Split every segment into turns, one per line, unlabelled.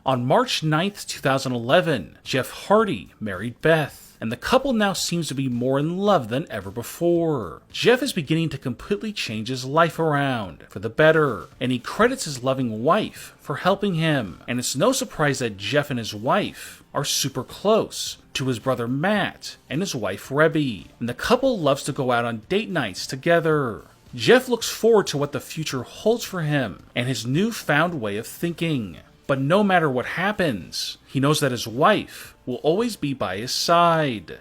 On March 9th, 2011, Jeff Hardy married Beth, and the couple now seems to be more in love than ever before. Jeff is beginning to completely change his life around for the better, and he credits his loving wife for helping him. And it's no surprise that Jeff and his wife are super close to his brother Matt and his wife Rebby, and the couple loves to go out on date nights together. Jeff looks forward to what the future holds for him and his newfound way of thinking. But no matter what happens, he knows that his wife will always be by his side.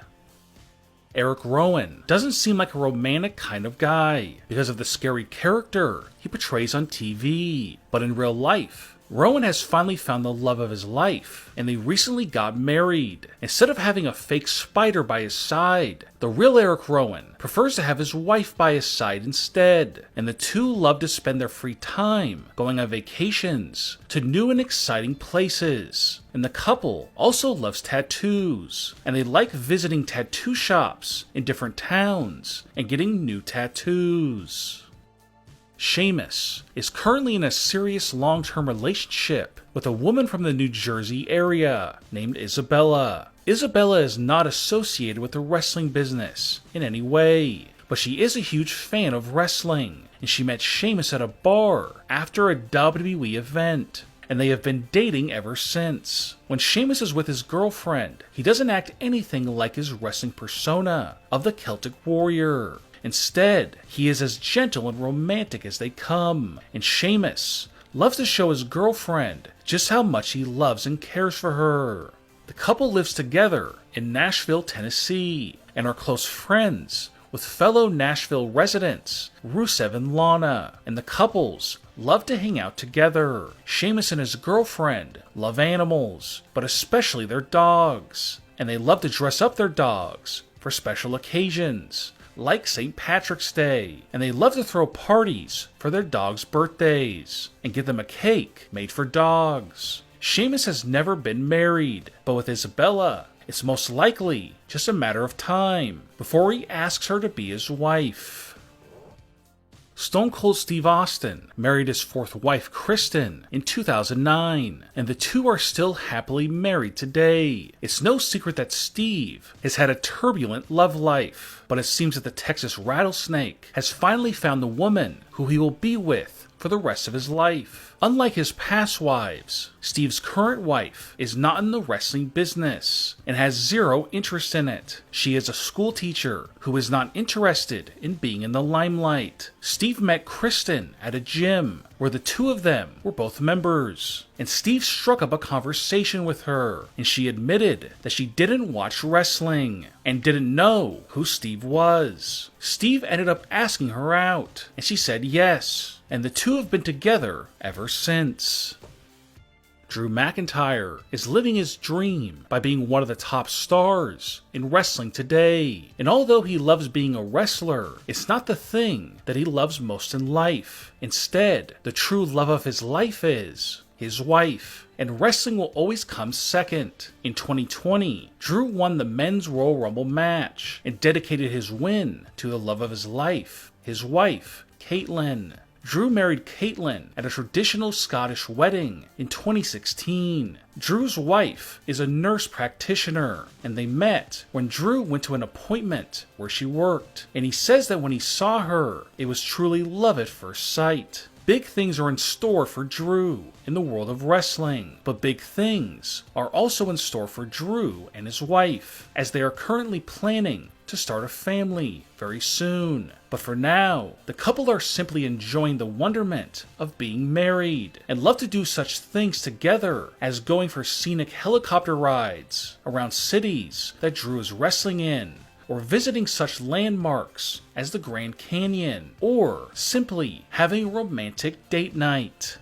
Eric Rowan doesn't seem like a romantic kind of guy because of the scary character he portrays on TV. But in real life, Rowan has finally found the love of his life, and they recently got married. Instead of having a fake spider by his side, the real Eric Rowan prefers to have his wife by his side instead, and the two love to spend their free time going on vacations to new and exciting places. And the couple also loves tattoos, and they like visiting tattoo shops in different towns and getting new tattoos. Seamus is currently in a serious long-term relationship with a woman from the New Jersey area named Isabella. Isabella is not associated with the wrestling business in any way, but she is a huge fan of wrestling, and she met Seamus at a bar after a WWE event, and they have been dating ever since. When Seamus is with his girlfriend, he doesn't act anything like his wrestling persona of the Celtic Warrior. Instead, he is as gentle and romantic as they come, and Seamus loves to show his girlfriend just how much he loves and cares for her. The couple lives together in Nashville, Tennessee, and are close friends with fellow Nashville residents Rusev and Lana, and the couples love to hang out together. Seamus and his girlfriend love animals, but especially their dogs, and they love to dress up their dogs for special occasions, like St. Patrick's Day, and they love to throw parties for their dogs' birthdays and give them a cake made for dogs. Seamus has never been married, but with Isabella, it's most likely just a matter of time before he asks her to be his wife. Stone Cold Steve Austin married his fourth wife, Kristen, in 2009, and the two are still happily married today. It's no secret that Steve has had a turbulent love life, but it seems that the Texas Rattlesnake has finally found the woman who he will be with for the rest of his life. Unlike his past wives, Steve's current wife is not in the wrestling business and has zero interest in it. She is a school teacher who is not interested in being in the limelight. Steve met Kristen at a gym where the two of them were both members, and Steve struck up a conversation with her, and she admitted that she didn't watch wrestling and didn't know who Steve was. Steve ended up asking her out, and she said yes, and the two have been together ever since. Drew McIntyre is living his dream by being one of the top stars in wrestling today. And although he loves being a wrestler, it's not the thing that he loves most in life. Instead, the true love of his life is his wife, and wrestling will always come second. In 2020, Drew won the Men's Royal Rumble match and dedicated his win to the love of his life, his wife, Caitlyn. Drew married Caitlyn at a traditional Scottish wedding in 2016. Drew's wife is a nurse practitioner, and they met when Drew went to an appointment where she worked, and he says that when he saw her, it was truly love at first sight. Big things are in store for Drew in the world of wrestling, but big things are also in store for Drew and his wife, as they are currently planning to start a family very soon. But for now, the couple are simply enjoying the wonderment of being married and love to do such things together as going for scenic helicopter rides around cities that Drew is wrestling in, or visiting such landmarks as the Grand Canyon, or simply having a romantic date night.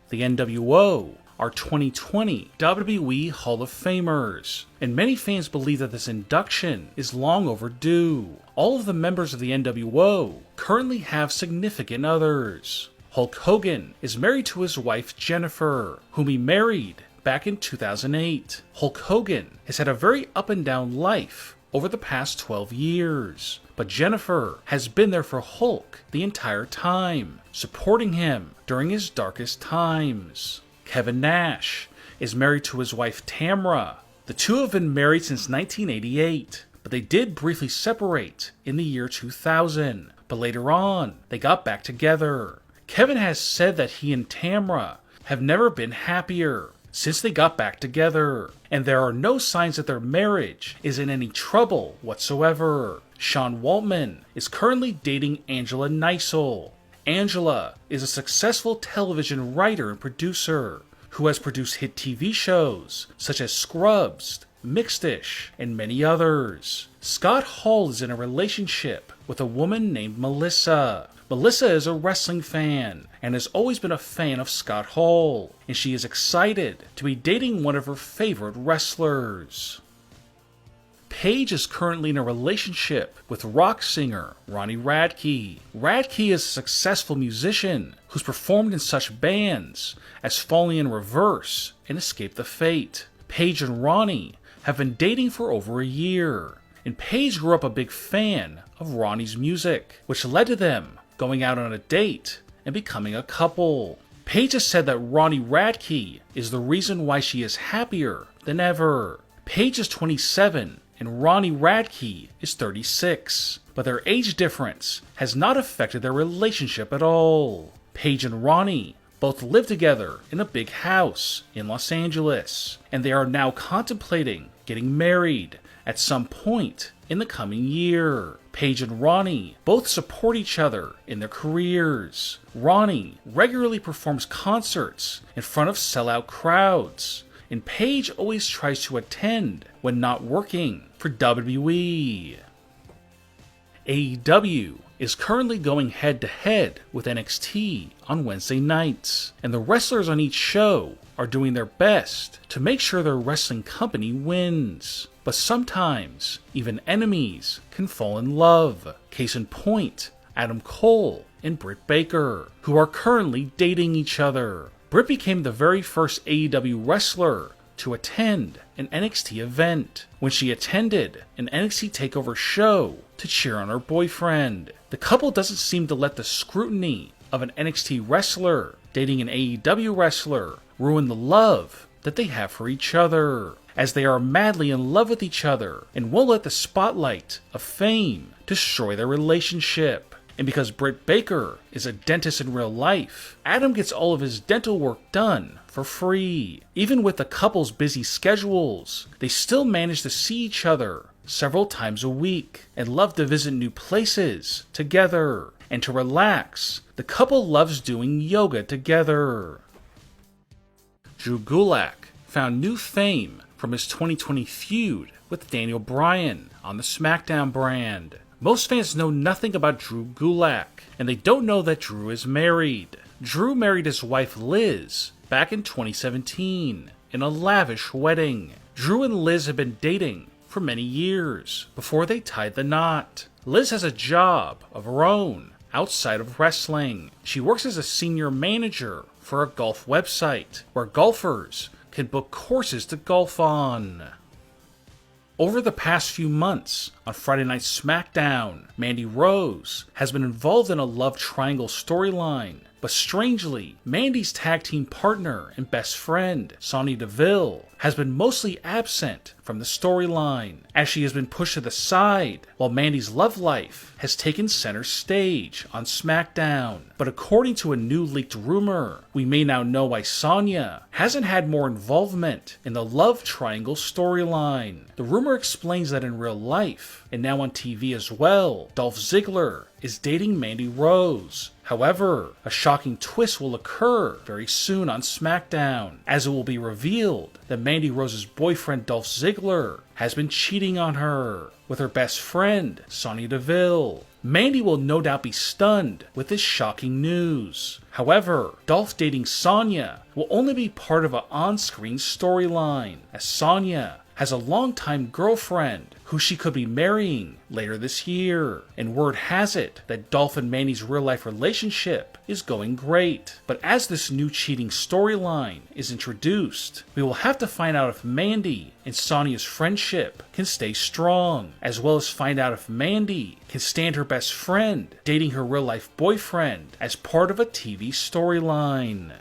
The NWO are 2020 WWE Hall of Famers, and many fans believe that this induction is long overdue. All of the members of the NWO currently have significant others. Hulk Hogan is married to his wife Jennifer, whom he married back in 2008. Hulk Hogan has had a very up and down life over the past 12 years, but Jennifer has been there for Hulk the entire time, supporting him during his darkest times. Kevin Nash is married to his wife Tamra. The two have been married since 1988, but they did briefly separate in the year 2000. But later on, they got back together. Kevin has said that he and Tamra have never been happier since they got back together, and there are no signs that their marriage is in any trouble whatsoever. Sean Waltman is currently dating Angela Neisel. Angela is a successful television writer and producer who has produced hit TV shows such as Scrubs, Mixed-ish, and many others. Scott Hall is in a relationship with a woman named Melissa. Melissa is a wrestling fan and has always been a fan of Scott Hall, and she is excited to be dating one of her favorite wrestlers. Paige is currently in a relationship with rock singer Ronnie Radke. Radke is a successful musician who's performed in such bands as Falling in Reverse and Escape the Fate. Paige and Ronnie have been dating for over a year, and Paige grew up a big fan of Ronnie's music, which led to them going out on a date and becoming a couple. Paige has said that Ronnie Radke is the reason why she is happier than ever. Paige is 27 and Ronnie Radke is 36, but their age difference has not affected their relationship at all. Paige and Ronnie both live together in a big house in Los Angeles, and they are now contemplating getting married at some point in the coming year. Paige and Ronnie both support each other in their careers. Ronnie regularly performs concerts in front of sellout crowds, and Paige always tries to attend when not working for WWE. AEW is currently going head-to-head with NXT on Wednesday nights, and the wrestlers on each show are doing their best to make sure their wrestling company wins. But sometimes, even enemies can fall in love. Case in point, Adam Cole and Britt Baker, who are currently dating each other. Britt became the very first AEW wrestler to attend an NXT event when she attended an NXT TakeOver show to cheer on her boyfriend. The couple doesn't seem to let the scrutiny of an NXT wrestler dating an AEW wrestler ruin the love that they have for each other, as they are madly in love with each other and won't let the spotlight of fame destroy their relationship. And because Britt Baker is a dentist in real life, Adam gets all of his dental work done for free. Even with the couple's busy schedules, they still manage to see each other several times a week and love to visit new places together. And to relax, the couple loves doing yoga together. Drew Gulak found new fame from his 2020 feud with Daniel Bryan on the SmackDown brand. Most fans know nothing about Drew Gulak, and they don't know that Drew is married. Drew married his wife Liz back in 2017 in a lavish wedding. Drew and Liz have been dating for many years before they tied the knot. Liz has a job of her own outside of wrestling. She works as a senior manager for a golf website where golfers can book courses to golf on. Over the past few months, on Friday Night SmackDown, Mandy Rose has been involved in a love triangle storyline, but strangely, Mandy's tag team partner and best friend, Sonya Deville, has been mostly absent from the storyline, as she has been pushed to the side, while Mandy's love life has taken center stage on SmackDown. But according to a new leaked rumor, we may now know why Sonya hasn't had more involvement in the love triangle storyline. The rumor explains that in real life, and now on TV as well, Dolph Ziggler is dating Mandy Rose. However, a shocking twist will occur very soon on SmackDown, as it will be revealed that Mandy Rose's boyfriend Dolph Ziggler has been cheating on her with her best friend, Sonya Deville. Mandy will no doubt be stunned with this shocking news. However, Dolph dating Sonya will only be part of an on-screen storyline, as Sonya has a longtime girlfriend who she could be marrying later this year. And word has it that Dolph and Mandy's real-life relationship is going great. But as this new cheating storyline is introduced, we will have to find out if Mandy and Sonya's friendship can stay strong, as well as find out if Mandy can stand her best friend dating her real-life boyfriend as part of a TV storyline.